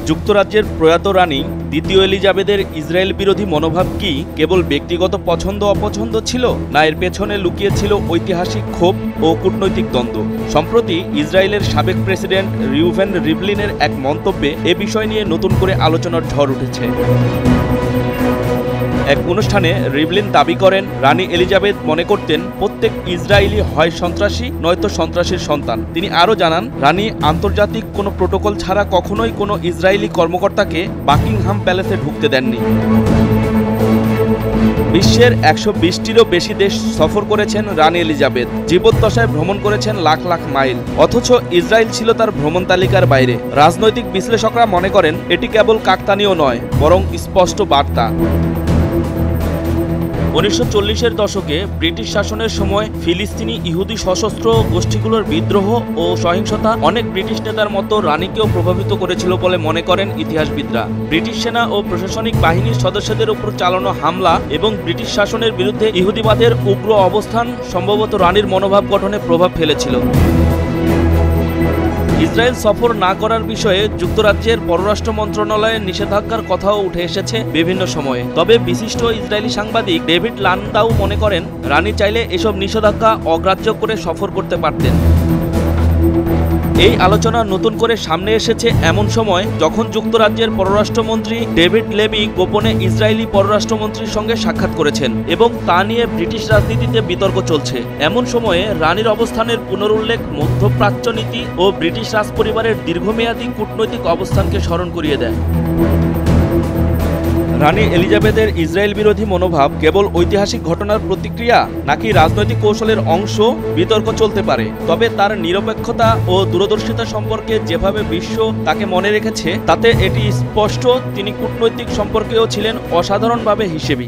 যুক্তরাজ্যের প্রয়াত রানী দ্বিতীয় এলিজাবেথের ইসরায়েল বিরোধী মনোভাব কি কেবল ব্যক্তিগত পছন্দ অপছন্দ ছিল, না এর পেছনে লুকিয়ে ছিল ঐতিহাসিক ক্ষোভ ও কূটনৈতিক দ্বন্দ্ব? সম্প্রতি ইসরায়েলের সাবেক প্রেসিডেন্ট রিউভেন রিভলিনের এক মন্তব্যে এ বিষয় নিয়ে নতুন করে আলোচনার ঝড় উঠেছে। এক অনুষ্ঠানে রিভলিন দাবি করেন, রানী এলিজাবেথ মনে করতেন প্রত্যেক ইসরায়েলি হয় সন্ত্রাসী নয়তো সন্ত্রাসীর সন্তান। তিনি আরও জানান, রানী আন্তর্জাতিক কোনো প্রোটোকল ছাড়া কখনোই কোনো ইসরায়েলি কর্মকর্তাকে বাকিংহাম প্যালেসে ঢুকতে দেননি। বিশ্বের ১২০টিরও বেশি দেশ সফর করেছেন রানী এলিজাবেথ। জীবদ্দশায় ভ্রমণ করেছেন লাখ লাখ মাইল, অথচ ইসরায়েল ছিল তার ভ্রমণ তালিকার বাইরে। রাজনৈতিক বিশ্লেষকরা মনে করেন এটি কেবল কাকতানীয় নয়, বরং স্পষ্ট বার্তা। ১৯৪০-এর দশকে ব্রিটিশ শাসনের সময় ফিলিস্তিনি ইহুদি সশস্ত্র গোষ্ঠীগুলোর বিদ্রোহ ও সহিংসতা অনেক ব্রিটিশ নেতার মতো রানীকেও প্রভাবিত করেছিল বলে মনে করেন ইতিহাসবিদরা। ব্রিটিশ সেনা ও প্রশাসনিক বাহিনীর সদস্যদের উপর চালানো হামলা এবং ব্রিটিশ শাসনের বিরুদ্ধে ইহুদিবাদের উগ্র অবস্থান সম্ভবত রানীর মনোভাব গঠনে প্রভাব ফেলেছিল। ইসরায়েল সফর না করার বিষয়ে যুক্তরাজ্যের পররাষ্ট্র মন্ত্রণালয়ের নিষেধাজ্ঞার কথাও উঠে এসেছে বিভিন্ন সময়ে। তবে বিশিষ্ট ইসরায়েলি সাংবাদিক ডেভিড লান্ডাউ মনে করেন, রানী চাইলে এসব নিষেধাজ্ঞা অগ্রাহ্য করে সফর করতে পারতেন। এই আলোচনা নতুন করে সামনে এসেছে এমন সময় যখন যুক্তরাজ্যের পররাষ্ট্রমন্ত্রী ডেভিড লেমি গোপনে ইসরায়েলি পররাষ্ট্রমন্ত্রীর সঙ্গে সাক্ষাৎ করেছেন এবং তা নিয়ে ব্রিটিশ রাজনীতিতে বিতর্ক চলছে। এমন সময়ে রানীর অবস্থানের পুনরুল্লেখ মধ্যপ্রাচ্য নীতি ও ব্রিটিশ রাজপরিবারের দীর্ঘমেয়াদী কূটনৈতিক অবস্থানকে স্মরণ করিয়ে দেয়। রানী এলিজাবেথের ইসরায়েল বিরোধী মনোভাব কেবল ঐতিহাসিক ঘটনার প্রতিক্রিয়া নাকি রাজনৈতিক কৌশলের অংশ, বিতর্ক চলতে পারে। তবে তার নিরপেক্ষতা ও দূরদর্শিতা সম্পর্কে যেভাবে বিশ্ব তাকে মনে রেখেছে তাতে এটি স্পষ্ট তিনি কূটনৈতিক সম্পর্কেও ছিলেন অসাধারণভাবে হিসেবি।